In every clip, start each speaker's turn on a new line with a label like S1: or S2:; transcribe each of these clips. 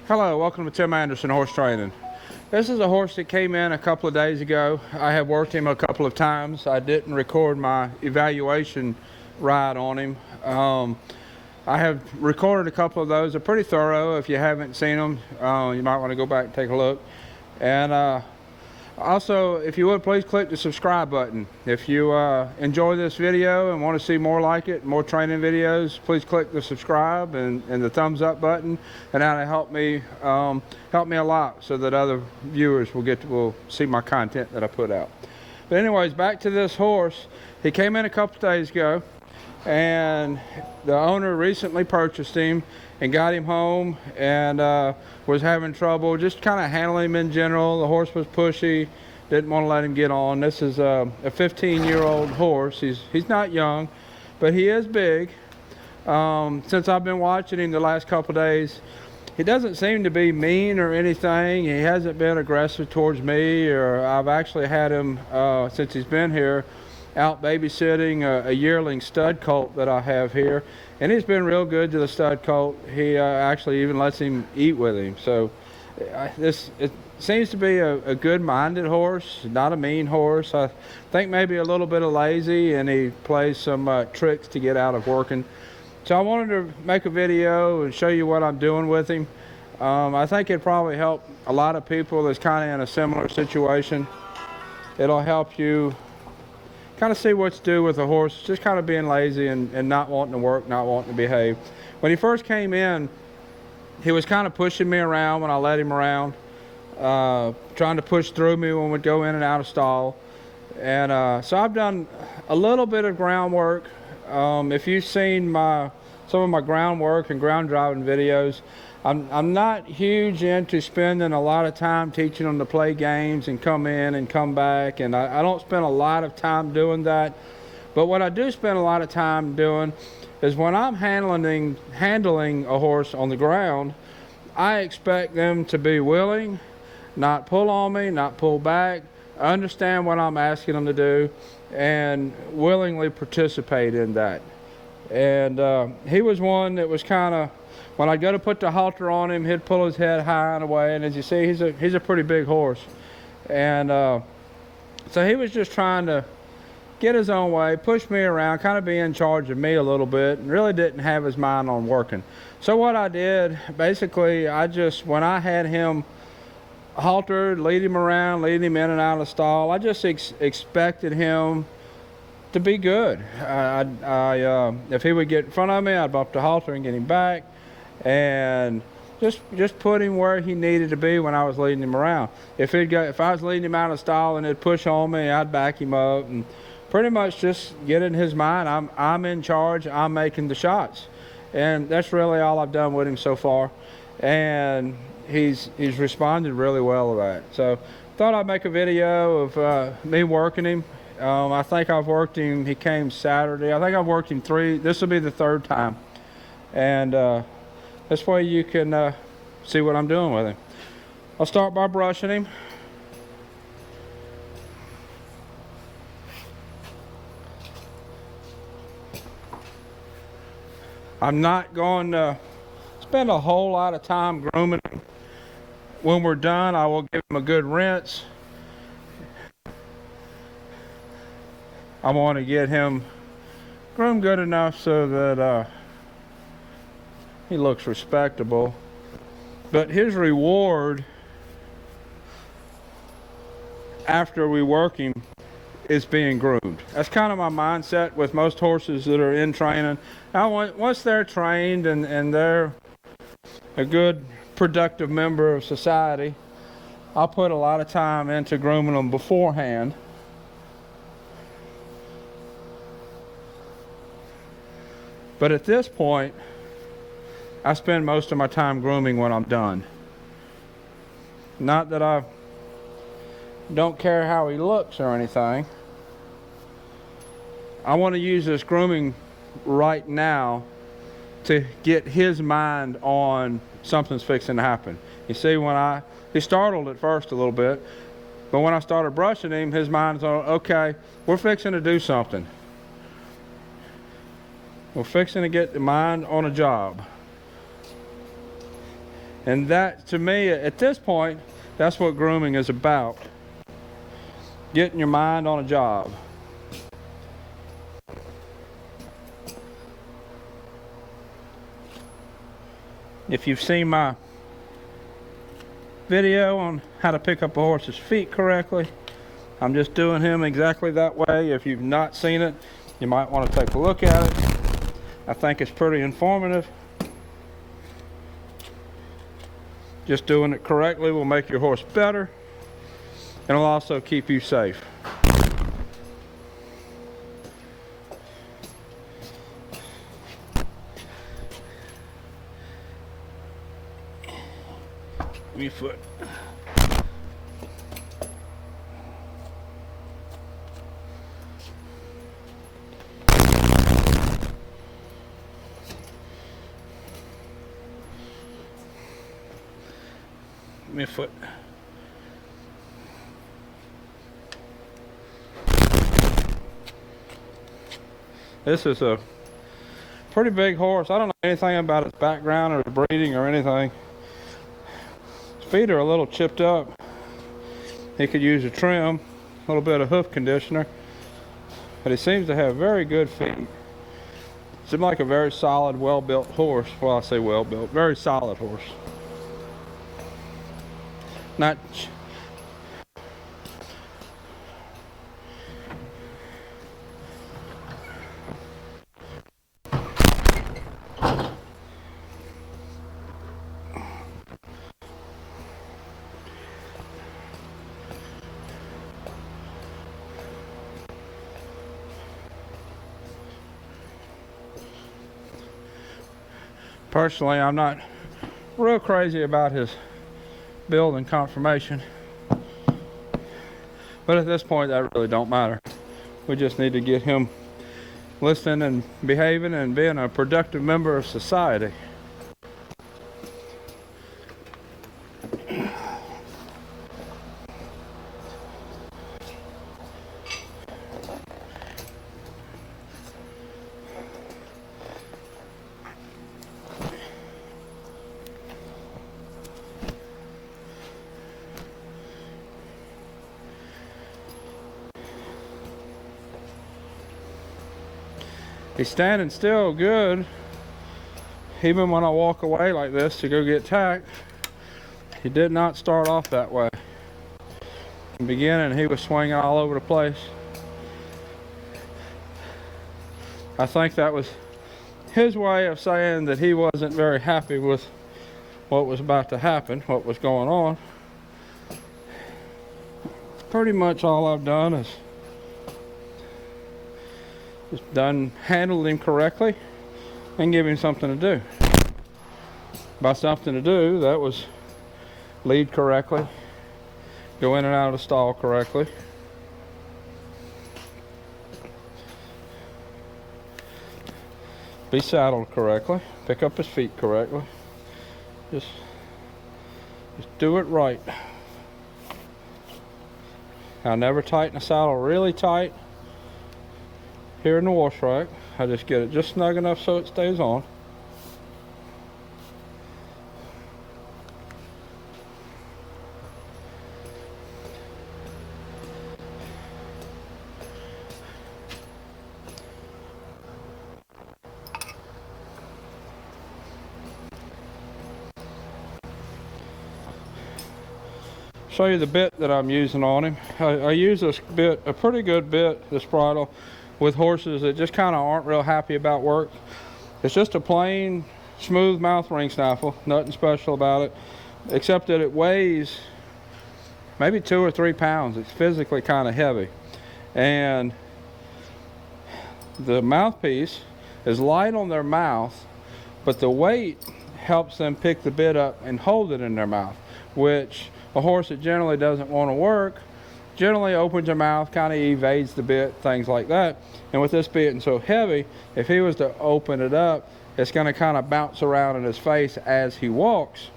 S1: Hello, welcome to Tim Anderson Horse Training. This is a horse that came in a couple of days ago. I have worked him a couple of times. I didn't record my evaluation ride on him. I have recorded a couple of those. They're pretty thorough. If you haven't seen them, you might want to go back and take a look. And also, if you would, please click the subscribe button. If you enjoy this video and want to see more like it, more training videos, please click the subscribe and the thumbs up button, and that'll help me a lot, so that other viewers will see my content that I put out. But anyways, back to this horse. He came in a couple days ago, and the owner recently purchased him and got him home, and was having trouble just kind of handling him in general. The horse was pushy, didn't want to let him get on. This is a 15-year-old horse. He's not young, but he is big. Since I've been watching him the last couple days, he doesn't seem to be mean or anything. He hasn't been aggressive towards me, or I've actually had him, since he's been here, out babysitting a yearling stud colt that I have here, and he's been real good to the stud colt. He actually even lets him eat with him. So it seems to be a good-minded horse, not a mean horse. I think maybe a little bit of lazy, and he plays some tricks to get out of working. So I wanted to make a video and show you what I'm doing with him. I think it'd probably help a lot of people that's kind of in a similar situation. It'll help you kind of see what to do with a horse just kind of being lazy and not wanting to work, not wanting to behave. When he first came in, he was kind of pushing me around when I let him around, trying to push through me when we'd go in and out of stall. And so I've done a little bit of groundwork. If you've seen some of my groundwork and ground driving videos, I'm not huge into spending a lot of time teaching them to play games and come in and come back, and I don't spend a lot of time doing that. But what I do spend a lot of time doing is when I'm handling a horse on the ground, I expect them to be willing, not pull on me, not pull back, understand what I'm asking them to do, and willingly participate in that. And he was one that was kind of, when I go to put the halter on him, he'd pull his head high and away, and as you see, he's a pretty big horse. And so he was just trying to get his own way, push me around, kind of be in charge of me a little bit, and really didn't have his mind on working. So what I did, basically, when I had him haltered, lead him around, lead him in and out of the stall, I just expected him to be good. If he would get in front of me, I'd bump the halter and get him back, and just put him where he needed to be when I was leading him around. If I was leading him out of the stall and it'd push on me, I'd back him up, and pretty much just get in his mind, I'm in charge, I'm making the shots. And that's really all I've done with him so far, and he's responded really well to that. So thought I'd make a video of me working him. I think I've worked him, he came Saturday, I think I've worked him this will be the third time. And this way you can see what I'm doing with him. I'll start by brushing him. I'm not going to spend a whole lot of time grooming him. When we're done, I will give him a good rinse. I want to get him groomed good enough so that he looks respectable. But his reward after we work him is being groomed. That's kind of my mindset with most horses that are in training. Now, once they're trained and they're a good, productive member of society, I'll put a lot of time into grooming them beforehand. But at this point, I spend most of my time grooming when I'm done. Not that I don't care how he looks or anything. I want to use this grooming right now to get his mind on something's fixing to happen. You see, he startled at first a little bit, but when I started brushing him, his mind's on, okay, we're fixing to do something. We're fixing to get the mind on a job. And that, to me, at this point, that's what grooming is about. Getting your mind on a job. If you've seen my video on how to pick up a horse's feet correctly, I'm just doing him exactly that way. If you've not seen it, you might want to take a look at it. I think it's pretty informative. Just doing it correctly will make your horse better, and it'll also keep you safe. Give me your foot. Give me a foot. This is a pretty big horse. I don't know anything about his background or his breeding or anything. His feet are a little chipped up. He could use a trim, a little bit of hoof conditioner, but he seems to have very good feet. Seems like a very solid, well-built horse. Well, I say well-built, very solid horse. Not personally, I'm not real crazy about his build and conformation, but at this point that really don't matter. We just need to get him listening and behaving and being a productive member of society. He's standing still good, even when I walk away like this to go get tacked. He did not start off that way. In the beginning, he was swinging all over the place. I think that was his way of saying that he wasn't very happy with what was about to happen, what was going on. Pretty much all I've done is handled him correctly and give him something to do. By something to do, that was lead correctly, go in and out of the stall correctly, be saddled correctly, pick up his feet correctly, just do it right. I never tighten the saddle really tight here in the wash rack. I just get it just snug enough so it stays on. Show you the bit that I'm using on him. I use this bit, a pretty good bit, this bridle, with horses that just kind of aren't real happy about work. It's just a plain, smooth mouth ring snaffle, nothing special about it, except that it weighs maybe 2 or 3 pounds. It's physically kind of heavy. And the mouthpiece is light on their mouth, but the weight helps them pick the bit up and hold it in their mouth, which a horse that generally doesn't want to work generally opens their mouth, kind of evades the bit, things like that. And with this being so heavy, if he was to open it up, it's going to kind of bounce around in his face as he walks.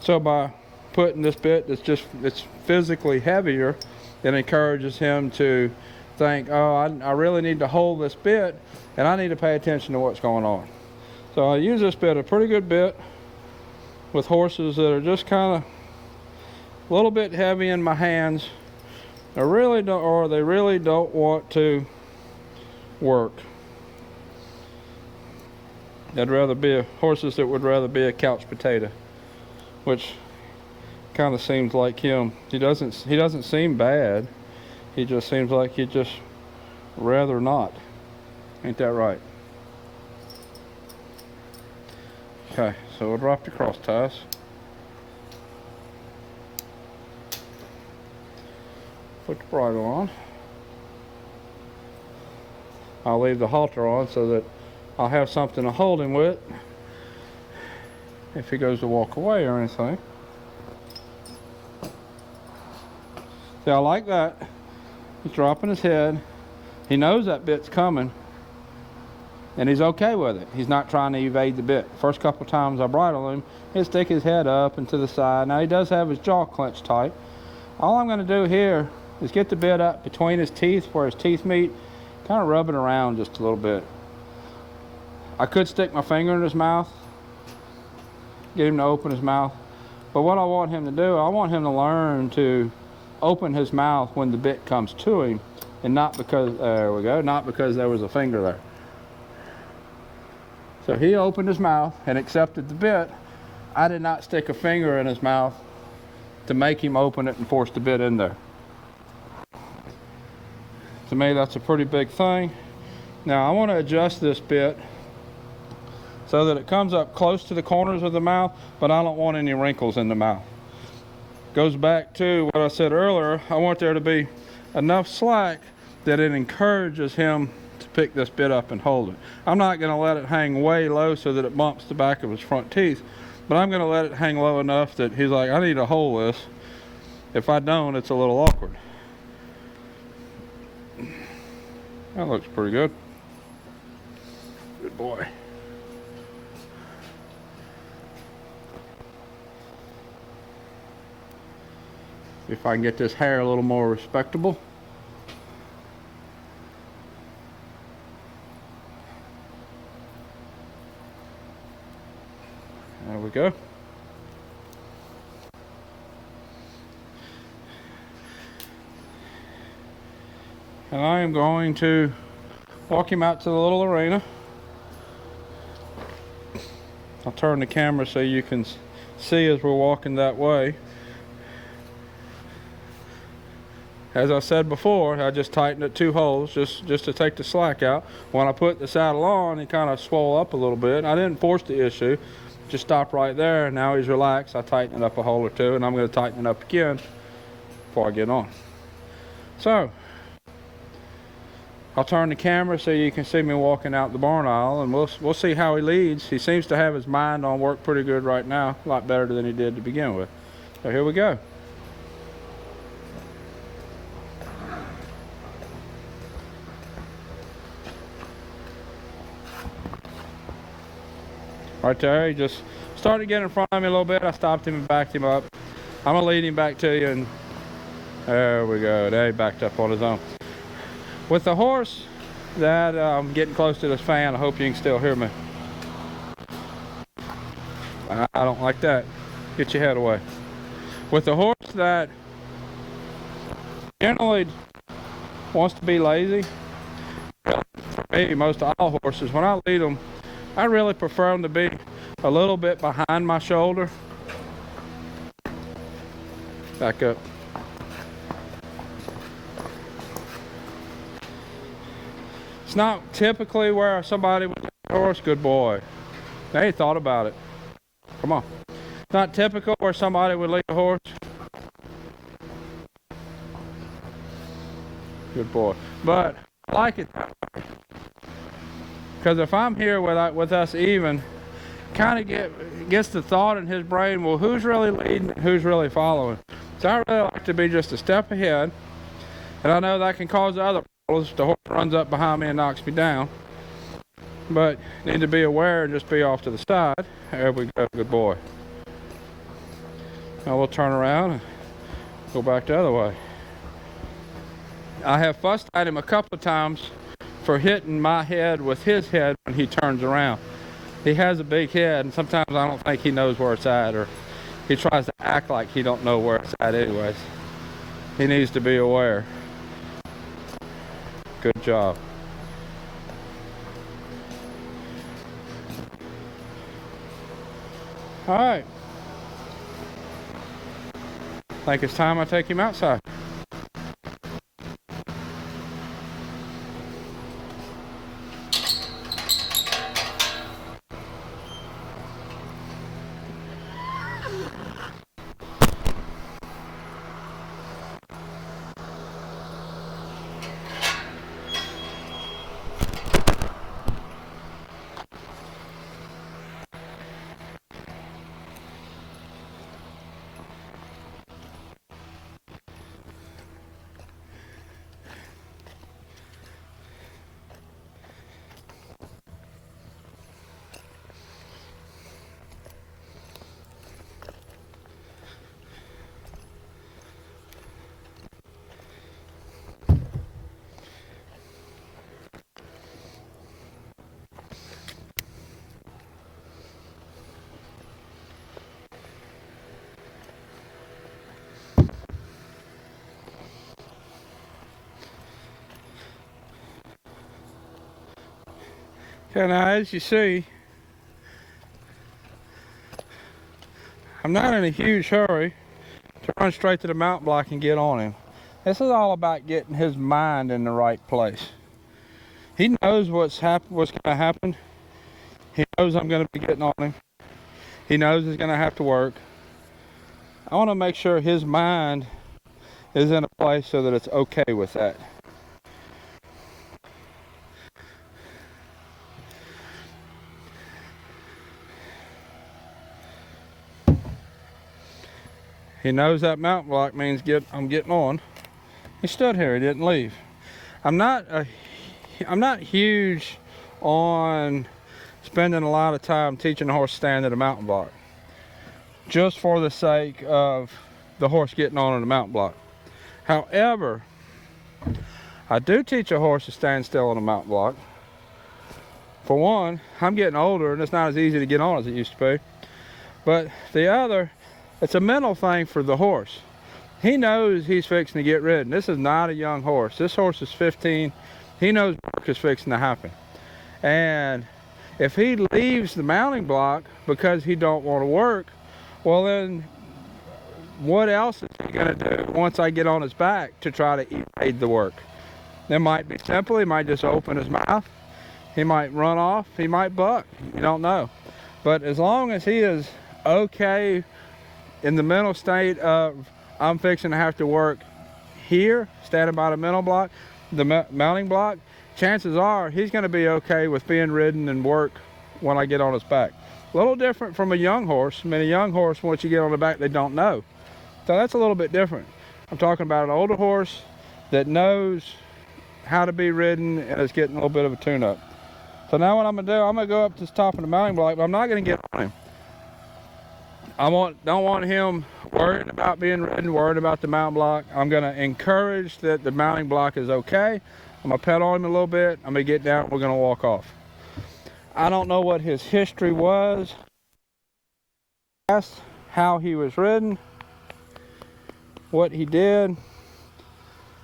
S1: So by putting this bit it's physically heavier, it encourages him to think, oh, I really need to hold this bit and I need to pay attention to what's going on. So I use this bit, a pretty good bit. with horses that are just kind of a little bit heavy in my hands, they really don't want to work. They'd rather be horses that would rather be a couch potato, which kind of seems like him. He doesn't seem bad. He just seems like he'd just rather not. Ain't that right? Okay, so we'll drop the cross ties. Put the bridle on. I'll leave the halter on so that I'll have something to hold him with if he goes to walk away or anything. See, I like that. He's dropping his head. He knows that bit's coming, and he's okay with it. He's not trying to evade the bit. First couple times I bridle him, he'll stick his head up and to the side. Now he does have his jaw clenched tight. All I'm going to do here is get the bit up between his teeth where his teeth meet, kind of rub it around just a little bit. I could stick my finger in his mouth, get him to open his mouth, but what I want him to do, I want him to learn to open his mouth when the bit comes to him, and not because, there we go, not because there was a finger there. So he opened his mouth and accepted the bit. I did not stick a finger in his mouth to make him open it and force the bit in there. To me, that's a pretty big thing. Now I want to adjust this bit so that it comes up close to the corners of the mouth, but I don't want any wrinkles in the mouth. Goes back to what I said earlier. I want there to be enough slack that it encourages him to pick this bit up and hold it. I'm not going to let it hang way low so that it bumps the back of his front teeth, but I'm going to let it hang low enough that he's like, I need to hold this. If I don't, it's a little awkward. That looks pretty good. Good boy. See if I can get this hair a little more respectable. There we go. And I am going to walk him out to the little arena. I'll turn the camera so you can see as we're walking that way. As I said before, I just tightened it 2 holes just to take the slack out. When I put the saddle on, he kind of swole up a little bit. I didn't force the issue, just stopped right there. Now he's relaxed. I tightened it up a hole or 2, and I'm going to tighten it up again before I get on. So I'll turn the camera so you can see me walking out the barn aisle, and we'll see how he leads. He seems to have his mind on work pretty good right now, a lot better than he did to begin with. So here we go. Right there, he just started to get in front of me a little bit. I stopped him and backed him up. I'm gonna lead him back to you, and there we go. There he backed up on his own. With the horse that I'm getting close to this fan, I hope you can still hear me. I don't like that. Get your head away. With the horse that generally wants to be lazy, for me, most all horses, when I lead them, I really prefer them to be a little bit behind my shoulder. Back up. It's not typically where somebody would lead a horse. Good boy. They thought about it. Come on. It's not typical where somebody would lead a horse. Good boy. But I like it that way. Because if I'm here with us even, kind of gets the thought in his brain, well, who's really leading and who's really following? So I really like to be just a step ahead. And I know that can cause other problems if the horse runs up behind me and knocks me down. But need to be aware and just be off to the side. There we go, good boy. Now we'll turn around and go back the other way. I have fussed at him a couple of times for hitting my head with his head when he turns around. He has a big head, and sometimes I don't think he knows where it's at, or he tries to act like he don't know where it's at anyways. He needs to be aware. Good job. All right. I think it's time I take him outside. Okay, now as you see, I'm not in a huge hurry to run straight to the mount block and get on him. This is all about getting his mind in the right place. He knows what's going to happen. He knows I'm going to be getting on him. He knows he's going to have to work. I want to make sure his mind is in a place so that it's okay with that. He knows that mount block means I'm getting on. He stood here, he didn't leave. I'm not huge on spending a lot of time teaching a horse to stand at a mountain block, just for the sake of the horse getting on a mountain block. However, I do teach a horse to stand still on a mountain block. For one, I'm getting older and it's not as easy to get on as it used to be. But the other, it's a mental thing for the horse. He knows he's fixing to get ridden. This is not a young horse. This horse is 15. He knows work is fixing to happen. And if he leaves the mounting block because he don't want to work, well then, what else is he going to do once I get on his back to try to evade the work? It might be simple. He might just open his mouth. He might run off. He might buck. You don't know. But as long as he is okay in the mental state of I'm fixing to have to work here, standing by the mental block, the mounting block, chances are he's going to be okay with being ridden and work when I get on his back. A little different from a young horse. I mean, a young horse, once you get on the back, they don't know. So that's a little bit different. I'm talking about an older horse that knows how to be ridden and is getting a little bit of a tune-up. So now what I'm going to do, I'm going to go up to the top of the mounting block, but I'm not going to get on him. Don't want him worried about being ridden, worried about the mounting block. I'm going to encourage that the mounting block is okay. I'm going to pet on him a little bit. I'm going to get down. We're going to walk off. I don't know what his history was. Asked how he was ridden, what he did,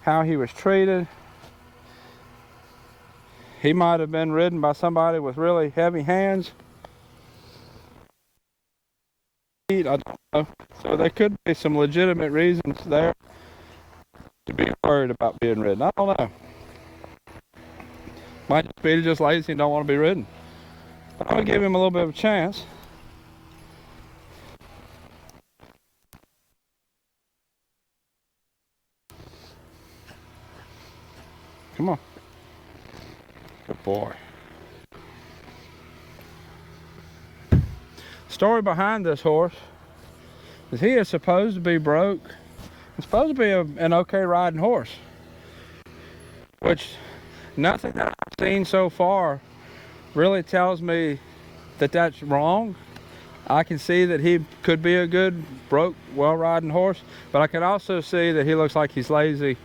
S1: how he was treated. He might have been ridden by somebody with really heavy hands. I don't know. So there could be some legitimate reasons there to be worried about being ridden. I don't know. Might just be just lazy and don't want to be ridden. But I'm going to give him a little bit of a chance. Come on. Good boy. Story behind this horse is he is supposed to be broke. He's supposed to be an okay riding horse, which nothing that I've seen so far really tells me that that's wrong. I can see that he could be a good, broke, well-riding horse, but I can also see that he looks like he's lazy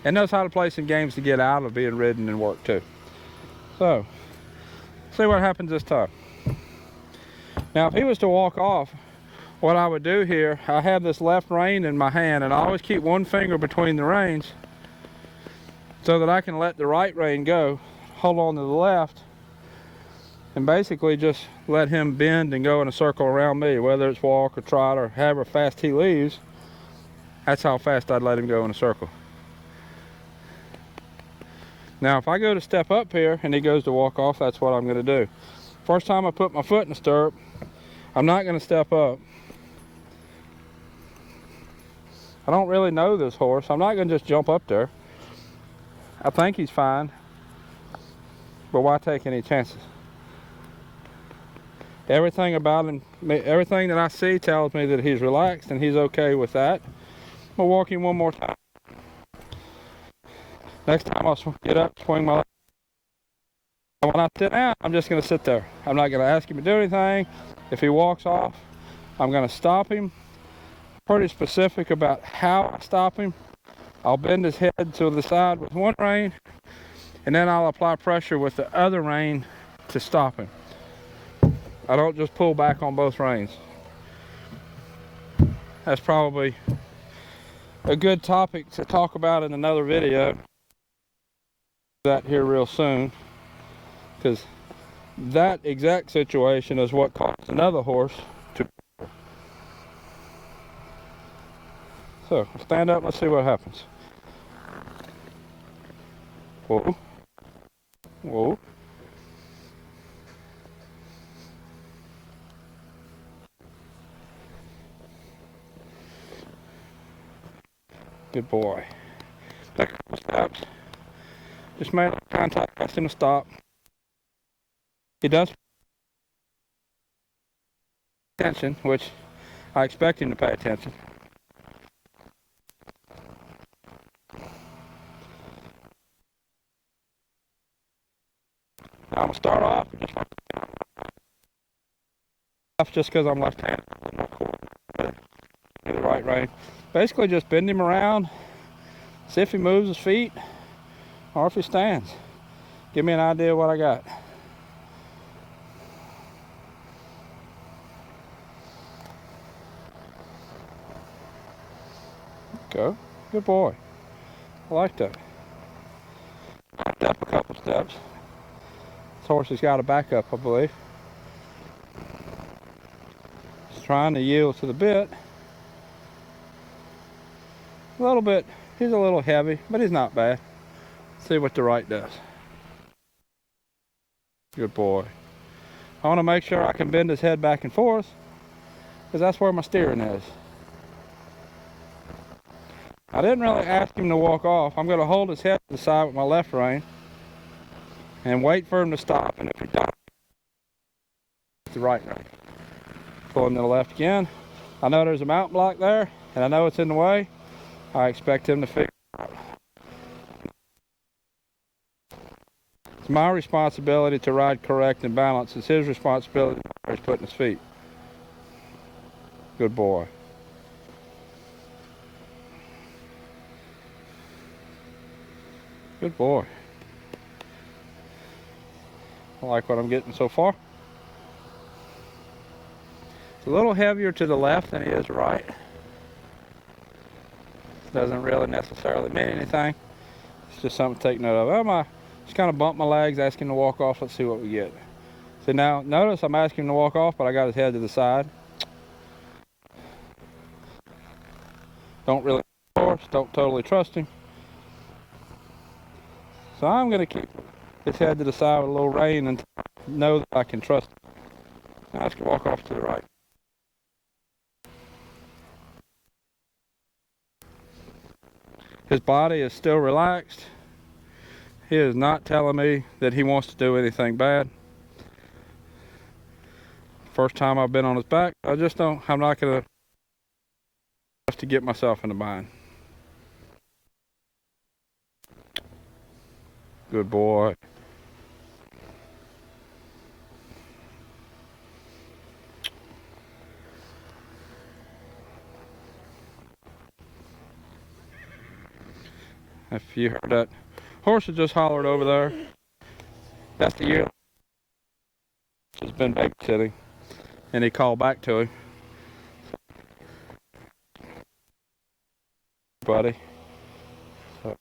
S1: and knows how to play some games to get out of being ridden and work too. So, see what happens this time. Now, if he was to walk off, what I would do here, I have this left rein in my hand, and I always keep one finger between the reins so that I can let the right rein go, hold on to the left, and basically just let him bend and go in a circle around me, whether it's walk or trot or however fast he leaves. That's how fast I'd let him go in a circle. Now, if I go to step up here and he goes to walk off, that's what I'm going to do. First time I put my foot in the stirrup, I'm not going to step up. I don't really know this horse. I'm not going to just jump up there. I think he's fine, but why take any chances? Everything about him, everything that I see tells me that he's relaxed and he's okay with that. I'm going to walk him one more time. Next time I'll get up, swing my leg. When I sit down, I'm just going to sit there. I'm not going to ask him to do anything. If he walks off, I'm going to stop him. Pretty specific about how I stop him. I'll bend his head to the side with one rein, and then I'll apply pressure with the other rein to stop him. I don't just pull back on both reins. That's probably a good topic to talk about in another video. That here real soon, because that exact situation is what caused another horse to. So stand up, let's see what happens. Whoa. Whoa. Good boy. Take a couple steps. Just made contact, asked him to stop. He does pay attention, which I expect him to pay attention. I'm gonna start off just because I'm left-handed. The right rein. Basically, just bend him around, see if he moves his feet or if he stands. Give me an idea of what I got. Go. Good boy. I like that. Backed up a couple steps. This horse has got a backup, I believe. He's trying to yield to the bit. A little bit. He's a little heavy, but he's not bad. Let's see what the right does. Good boy. I want to make sure I can bend his head back and forth, because that's where my steering is. I didn't really ask him to walk off. I'm going to hold his head to the side with my left rein and wait for him to stop. And if he doesn't, the right rein. Pull him to the left again. I know there's a mountain block there, and I know it's in the way. I expect him to figure it out. It's my responsibility to ride correct and balance. It's his responsibility where he's putting his feet. Good boy. Good boy. I like what I'm getting so far. It's a little heavier to the left than he is right. Doesn't really necessarily mean anything. It's just something to take note of. I just kind of bump my legs, ask him to walk off. Let's see what we get. So now, notice I'm asking him to walk off, but I got his head to the side. Don't really, of course, don't totally trust him. So I'm going to keep his head to the side with a little rein and know that I can trust him. Now I can walk off to the right. His body is still relaxed. He is not telling me that he wants to do anything bad. First time I've been on his back, I'm not going to have to get myself in a bind. Good boy. If you heard that horse that just hollered over there, that's the year he's been babysitting. and he called back to him. Buddy. So,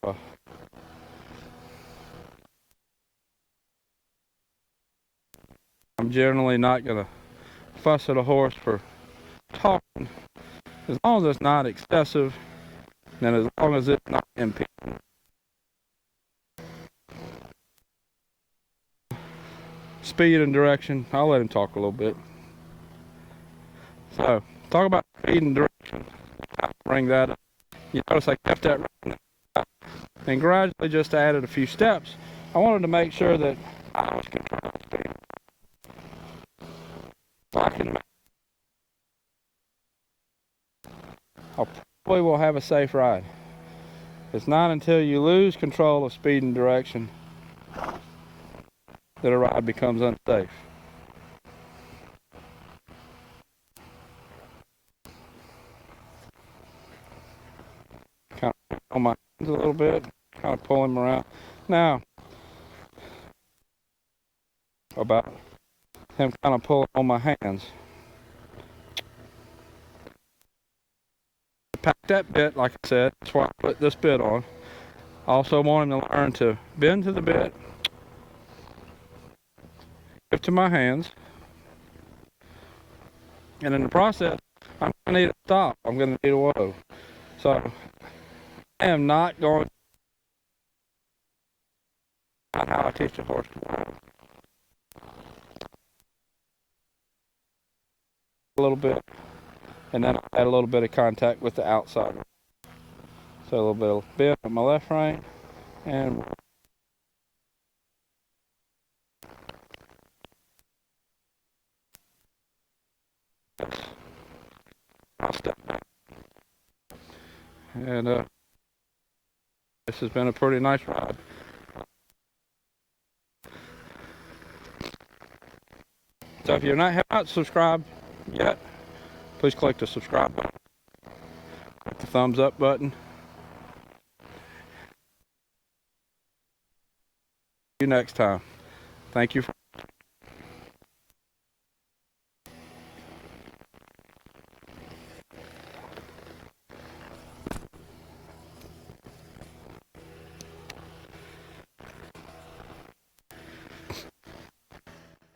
S1: I'm generally not gonna fuss at a horse for talking, as long as it's not excessive, and as long as it's not impeding. Speed and direction, I'll let him talk a little bit. So, talk about speed and direction. Bring that up. You notice I kept that running and gradually just added a few steps. I wanted to make sure that I was controlling speed. I probably will have a safe ride. It's not until you lose control of speed and direction that a ride becomes unsafe. Kind of on my hands a little bit, kind of pull him around. Now, about him kind of pulling on my hands. Pack that bit, like I said, that's why I put this bit on. I also want him to learn to bend to the bit, give to my hands, and in the process, I'm going to need a stop. I'm going to need a whoa. So, I am not going to how I teach a horse to ride. A little bit, and then I'll add a little bit of contact with the outside. So a little bit of bend with my left rein, and I'll step back. And this has been a pretty nice ride. So if you're not subscribed yet, please click the subscribe button. Click the thumbs up button. See you next time. Thank you for